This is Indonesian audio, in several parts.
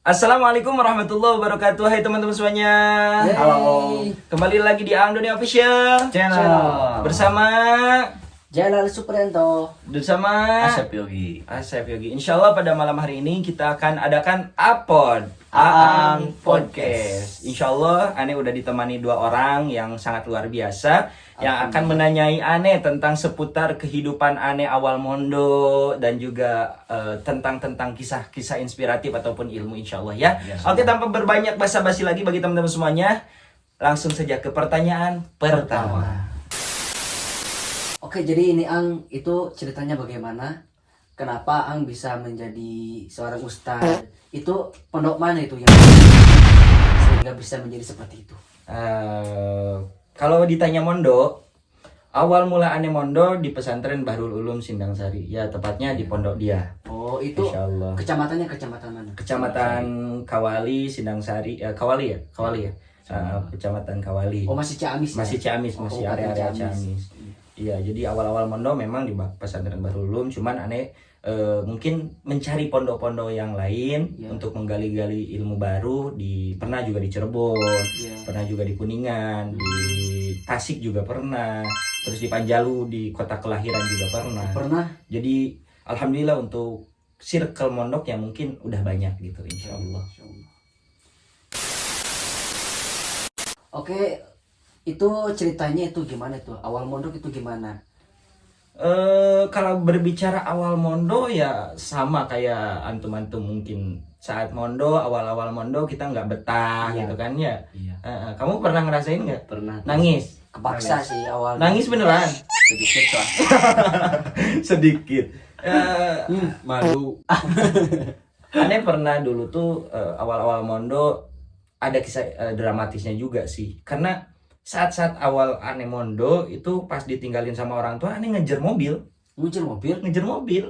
Assalamualaikum warahmatullahi wabarakatuh. Hai teman-teman semuanya. Yeay. Halo. Kembali lagi di Angdoni Official Channel. bersama Jalal Suprianto. Asep Yogi. Yogi. Insyaallah pada malam hari ini kita akan adakan Aang Podcast. Insyaallah Ane udah ditemani dua orang yang sangat luar biasa yang akan menanyai Ane tentang seputar kehidupan Ane awal mondo dan juga tentang kisah-kisah inspiratif ataupun ilmu insyaallah ya. Oke, tanpa berbanyak basa-basi lagi bagi teman-teman semuanya, langsung saja ke pertanyaan pertama. Oke, jadi ini Ang, itu ceritanya bagaimana? Kenapa Ang bisa menjadi seorang ustadz? Itu pondok mana itu yang sehingga bisa menjadi seperti itu? Kalau ditanya mondo, awal mula Ane mondo di pesantren Bahrul Ulum Sindang Sari. Ya, tepatnya di pondok dia. Oh, itu Insyaallah. kecamatannya kecamatan mana? Kecamatan Kawali, Sindang Sari, Kawali ya? Kecamatan Kawali. Oh, masih Ciamis. Masih Ciamis, Oh, masih bukan area Ciamis. Iya, jadi awal-awal mondo memang di pesantren Bahrul Ulum, cuman Ane mungkin mencari pondok-pondok yang lain untuk menggali-gali ilmu baru pernah juga di Cirebon, pernah juga di Kuningan, di Tasik juga pernah, terus di Panjalu di kota kelahiran juga pernah. Pernah. Jadi alhamdulillah untuk circle mondok yang mungkin udah banyak gitu insyaallah. Oke, itu ceritanya itu gimana tuh? Awal mondok itu gimana? Kalau berbicara awal mondo ya sama kayak antum-antum mungkin saat mondo, awal-awal mondo kita nggak betah gitu kan ya. Kamu pernah ngerasain nggak? Pernah. Nangis? Kepaksa sih awal. Nangis beneran? Sedikit lah. Sedikit. Malu. Aneh pernah dulu tuh awal-awal mondo ada kisah dramatisnya juga sih. Karena saat-saat awal Ane mondo itu pas ditinggalin sama orang tua, Ane ngejar mobil. Ngejar mobil.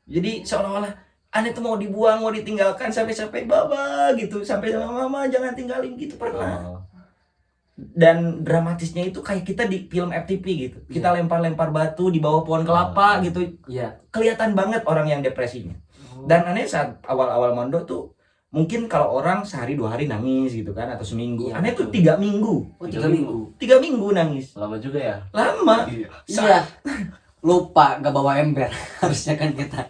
Jadi seolah-olah Ane tuh mau dibuang, mau ditinggalkan sampai baba gitu, sampai sama mama jangan tinggalin gitu pernah. Dan dramatisnya itu kayak kita di film FTP gitu. Kita lempar-lempar batu di bawah pohon kelapa gitu. Iya. Kelihatan banget orang yang depresinya. Dan Ane saat awal-awal mondo tuh mungkin kalau orang sehari 2 hari nangis gitu kan atau seminggu. Iya, Ane tuh 3 minggu. Oh, 3 minggu. 3 minggu nangis. Lama juga ya? Lama. Iya. Lupa gak bawa ember. Harusnya kan kita.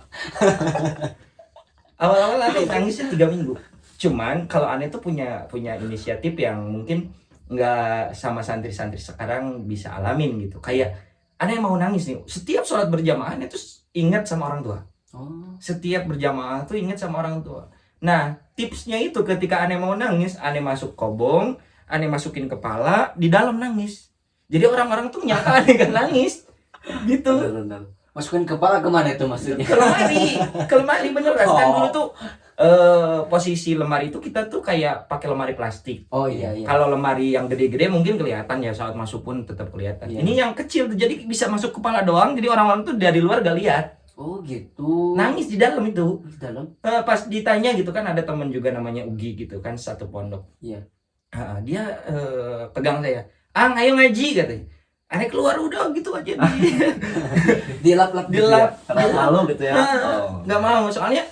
Awal-awal Ane nangisnya 3 minggu. Cuman kalau Ane tuh punya inisiatif yang mungkin nggak sama santri-santri sekarang bisa alamin gitu. Kayak Ane mau nangis nih. Setiap sholat berjamaah Ane tuh ingat sama orang tua. Oh. Setiap berjamaah tuh ingat sama orang tua. Nah, tipsnya itu ketika Ane mau nangis, Ane masuk kobong, Ane masukin kepala, di dalam nangis. Jadi orang-orang tuh nyangka Ane kan nangis. Gitu. Benar. Masukin kepala kemana itu maksudnya? Ke lemari beneran. Kan dulu tuh posisi lemari itu kita tuh kayak pakai lemari plastik. Oh iya. Kalau lemari yang gede-gede mungkin kelihatan ya, saat masuk pun tetap kelihatan. Iya. Ini yang kecil tuh, jadi bisa masuk kepala doang. Jadi orang-orang tuh dari luar gak lihat. Oh gitu. Nangis di dalam itu. Di dalam? Pas ditanya gitu kan, ada temen juga namanya Ugi gitu kan, satu pondok. Iya. Dia pegang saya, Ang ayo ngaji katanya. Aneh keluar udah gitu aja Dilap-lap gitu dilap. ya? Malu gitu ya? Nggak mau, soalnya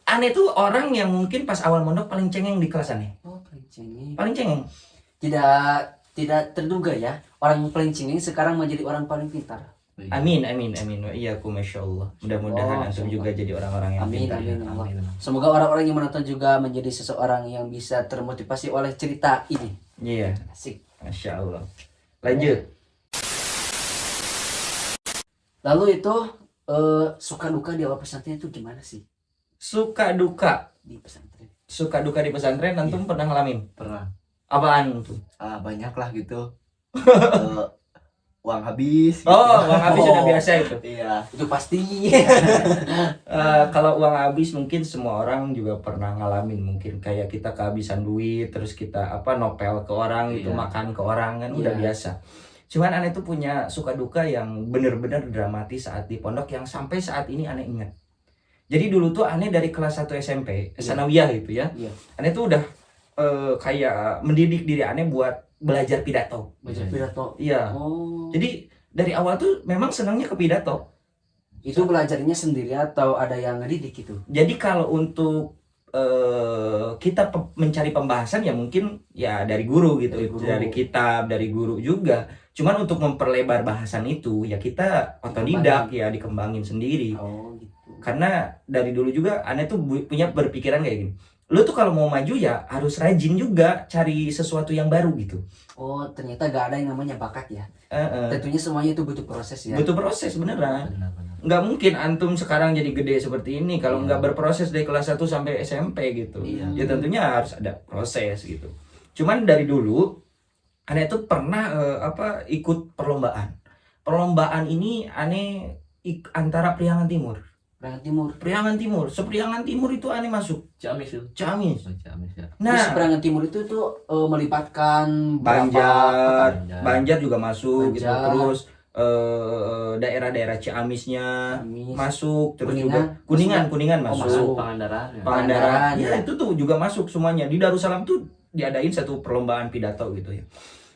Aneh tuh orang yang mungkin pas awal mondok paling cengeng di kelas Aneh. Oh, paling cengeng. Paling cengeng. Tidak terduga ya. Orang paling cengeng sekarang menjadi orang paling pintar. Amin. Iyakum masyaallah. Mudah-mudahan antum juga jadi orang-orang yang Amin, pintar. amin, Allah. Semoga orang-orang yang menonton juga menjadi seseorang yang bisa termotivasi oleh cerita ini. Iya, Asik. Masya Allah. Lanjut. Lalu itu suka duka di awal pesantren itu gimana sih Suka duka. di pesantren? Suka duka di pesantren antum pernah ngalamin? Pernah. Apaan tuh? Banyak lah gitu. Eh, Uang habis. Oh, uang habis sudah biasa itu. Iya. Itu pasti. Kalau uang habis mungkin semua orang juga pernah ngalamin, mungkin kayak kita kehabisan duit terus kita nopel ke orang gitu, makan ke orang kan udah biasa. Cuman Ane tuh punya suka duka yang bener-bener dramatis saat di pondok yang sampai saat ini Ane ingat. Jadi dulu tuh Ane dari kelas 1 SMP, Sanawiyah gitu ya. Ane tuh udah kayak mendidik diri Ane buat belajar pidato. Belajar pidato. Iya. Oh. Jadi dari awal tuh memang senangnya ke pidato. Itu belajarnya sendiri atau ada yang ngedidik gitu? Jadi kalau untuk kita mencari pembahasan ya mungkin ya dari guru gitu, Dari guru. dari kitab, dari guru juga. Cuman untuk memperlebar bahasan itu ya kita otodidak ya dikembangin sendiri. Oh gitu. Karena dari dulu juga aneh tuh punya berpikiran kayak gini. Lu tuh kalau mau maju ya harus rajin juga cari sesuatu yang baru gitu. Oh ternyata gak ada yang namanya bakat ya. Heeh. Tentunya semuanya itu butuh proses ya. Butuh proses beneran. Benar-benar. Nggak mungkin antum sekarang jadi gede seperti ini kalau Iya. nggak berproses dari kelas 1 sampai SMP gitu. Iya. Ya tentunya harus ada proses gitu. Cuman dari dulu aneh tuh pernah ikut perlombaan. Perlombaan ini aneh antara Priangan Timur. Priangan Timur. Priangan Timur, Sepriangan Timur itu aneh masuk Ciamis itu. Ciamis. Oh, Ciamis ya. Terus Nah, Priangan Timur itu tuh melibatkan Banjar, Banjar. Banjar juga masuk gitu. Banjar. Terus daerah-daerah Ciamisnya Ciamis. masuk, terus Kuningan. juga Kuningan Oh, masuk. masuk. Pangandaran ya. Pangandaran, Pangandaran, ya ya. itu tuh juga masuk semuanya. Di Darussalam tuh diadain satu perlombaan pidato gitu ya.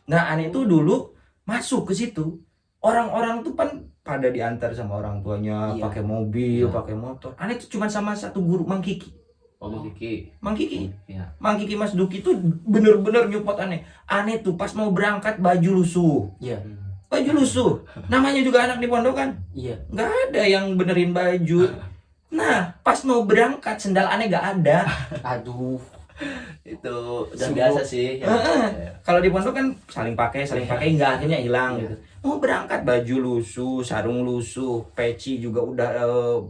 Nah, aneh tuh dulu masuk ke situ. Orang-orang tuh kan pada diantar sama orang tuanya, Iya. pakai mobil, Iya. pakai motor. Aneh tuh cuma sama satu guru, Mang Kiki. Oh, Mang Kiki. Mang Kiki. Iya. Mang Kiki Mas Duki tuh bener-bener nyupport aneh. Aneh tuh pas mau berangkat baju lusuh. Iya. Baju lusuh. Namanya juga anak di pondok kan. Iya. Nggak ada yang benerin baju. Nah, pas mau berangkat sendal aneh nggak ada. Aduh. Itu udah Sibuk. biasa sih. Ya. Heeh. Kalau di pondok kan saling pakai nggak akhirnya hilang Iya. gitu. Mau berangkat baju lusuh, sarung lusuh, peci juga udah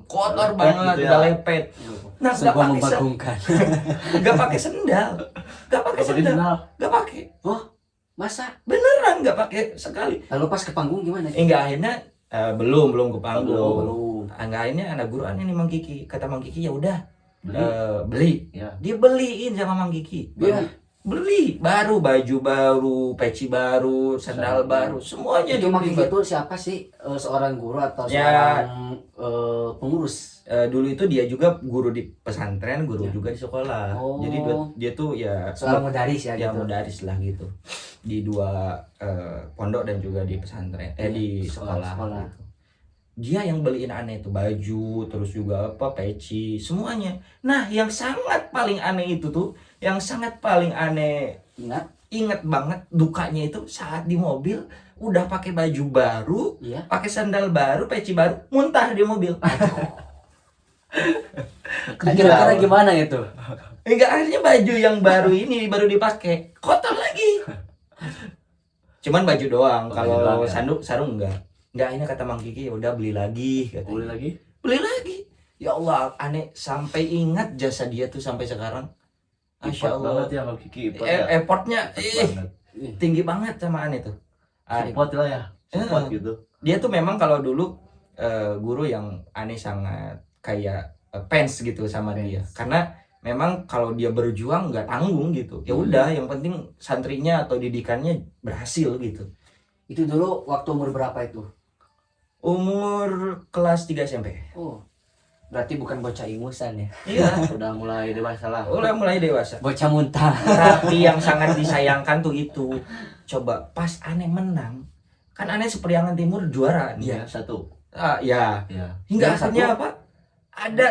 kotor Lepet banget, gitu ya. udah lepet. Nah, nggak Sebuah pakai membagongkan. nggak pakai sendal, nggak pakai Apa sendal, original? nggak pakai, Masa? beneran nggak pakai sekali. Lalu pas ke panggung gimana? Enggak akhirnya belum ke panggung. Belum. Enggak akhirnya anak guru aneh nih Mang Kiki. Kata Mang Kiki ya udah Beli. beli. Ya. Dia beliin sama Mang Kiki. Iya. Beli baru, baju baru, peci baru, sandal Sandal baru, semuanya Itu dibeli. maksudnya itu siapa sih? Seorang guru atau Ya. seorang pengurus? Dulu itu dia juga guru di pesantren, guru Ya. juga di sekolah. Oh. Jadi dia tuh ya Seorang mudaris ya ya gitu. mudaris lah gitu. Di dua pondok dan juga di pesantren, Iya, di sekolah. sekolah. Gitu. Dia yang beliin aneh itu baju, terus juga peci, semuanya. Nah, yang sangat paling aneh itu tuh, yang sangat paling aneh inget banget dukanya itu saat di mobil udah pakai baju baru, Iya. pakai sandal baru, peci baru, muntah di mobil. Kira-kira gimana itu? Enggak, akhirnya baju yang baru ini baru dipakai kotor lagi. Cuman baju doang, Baju kalau doang ya? sarung enggak. Enggak, ini kata Mang Kiki, "Ya udah beli lagi," katanya. Beli lagi? Beli lagi. Ya Allah, aneh sampai ingat jasa dia tuh sampai sekarang. Masya Import Allah. banget ya Mang Kiki. Import ya. Effortnya Banget. tinggi banget sama aneh tuh. Aneh. Support lah ya. Support gitu. Dia tuh memang kalau dulu guru yang aneh sangat kayak fans gitu sama dia. Karena memang kalau dia berjuang nggak tanggung gitu. Ya udah, yang penting santrinya atau didikannya berhasil gitu. Itu dulu waktu umur berapa itu? Umur kelas 3 SMP. Oh. Berarti bukan bocah ingusan ya. Iya, Udah mulai dewasa lah. mulai dewasa. Bocah muntah. Tapi yang sangat disayangkan tuh itu. Coba pas aneh menang, kan aneh Sepriangan Timur juara nih. Iya, satu. Ya. Iya. Hingga Yang akhirnya apa? Ada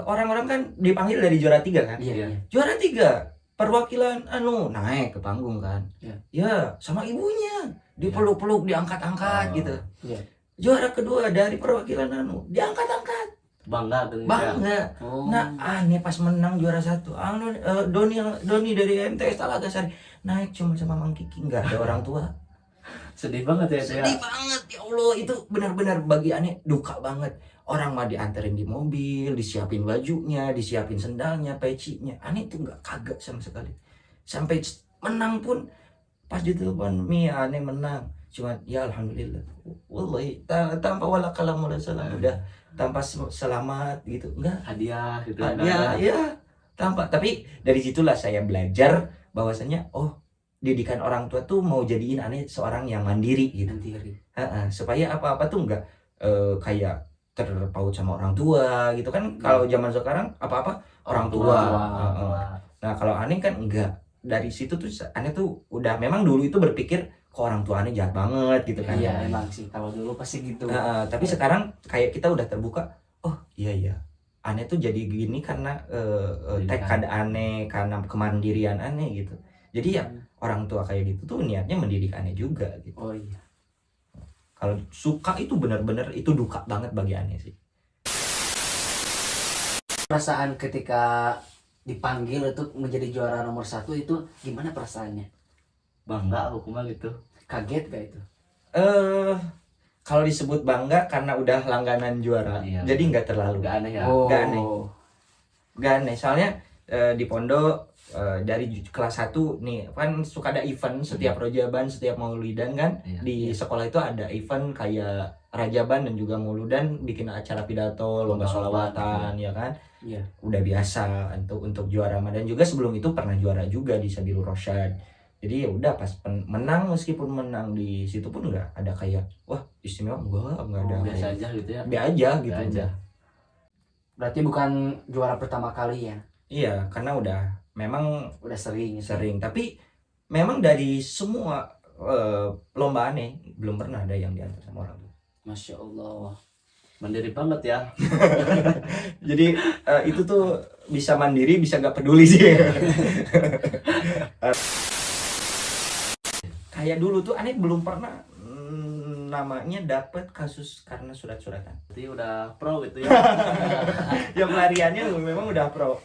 orang-orang kan dipanggil dari juara 3 kan? Iya. Juara 3 perwakilan naik ke panggung kan? Iya. Ya, sama ibunya dipeluk-peluk, diangkat-angkat Oh. gitu. Iya. Juara kedua dari perwakilan diangkat-angkat, Bangga dengan dia. bangga. Oh. Nah, aneh pas menang juara 1, Doni dari MTS Talaga Sari naik cuma sama Mang Kiki, nggak ada orang tua. Sedih banget ya itu ya. Sedih banget, ya Allah, itu benar-benar bagi aneh duka banget. Orang mah dianterin di mobil, disiapin bajunya, disiapin sendalnya, pecinya. Aneh tuh nggak kagak sama sekali. Sampai menang pun pas ditelepon, "Mi, aneh menang." Cuman ya alhamdulillah. Wallahi tanpa wala kalam wala salam, udah tanpa selamat gitu. Enggak. Hadiah gitu. Ya, tanpa. Tapi dari situlah saya belajar bahwasanya didikan orang tua tuh mau jadiin aneh seorang yang mandiri gitu. Mandiri. Supaya apa-apa tuh enggak kayak terpaut sama orang tua gitu kan. Kalau zaman sekarang apa-apa orang tua. Nah, kalau aneh kan enggak. Dari situ tuh aneh tuh udah memang dulu itu berpikir kok orang tua aneh jahat banget gitu kan. Iya, emang sih kalau dulu pasti gitu. Tapi sekarang kayak kita udah terbuka. Oh iya, aneh tuh jadi gini karena tekad aneh, karena kemandirian aneh gitu. Jadi ya orang tua kayak gitu tuh niatnya mendidik aneh juga gitu. Oh iya. Kalau suka itu benar-benar itu duka banget bagi aneh sih. Perasaan ketika dipanggil untuk menjadi juara nomor 1 itu gimana perasaannya? Bangga aku mah gitu. Kaget gak itu? Kalau disebut bangga karena udah langganan juara, Iya. jadi nggak terlalu Gak aneh ya. Nggak aneh. Nggak aneh. Soalnya di pondok dari kelas 1 nih kan suka ada event setiap Rajaban, setiap Maulidan kan. Iya. Di sekolah itu ada event kayak Rajaban dan juga Mauludan, bikin acara pidato, lomba sholawatan ya kan. Iya. Udah biasa untuk juara. Dan juga sebelum itu pernah juara juga di Sabilur Rosyad. Jadi ya udah pas menang, meskipun menang di situ pun nggak ada kayak wah istimewa, nggak ada Biasa kayak- aja gitu ya. Be aja gitu Be aja. Berarti bukan juara pertama kali ya? Iya, karena udah memang Udah sering gitu. sering, tapi memang dari semua lomba aneh belum pernah ada yang diantar sama orang tua. Masya Allah. Mandiri banget ya. Jadi itu tuh bisa mandiri, bisa gak peduli sih. Kayak dulu tuh aneh belum pernah namanya dapat kasus karena surat-suratan. Berarti udah pro gitu ya. Ya pelariannya memang udah pro.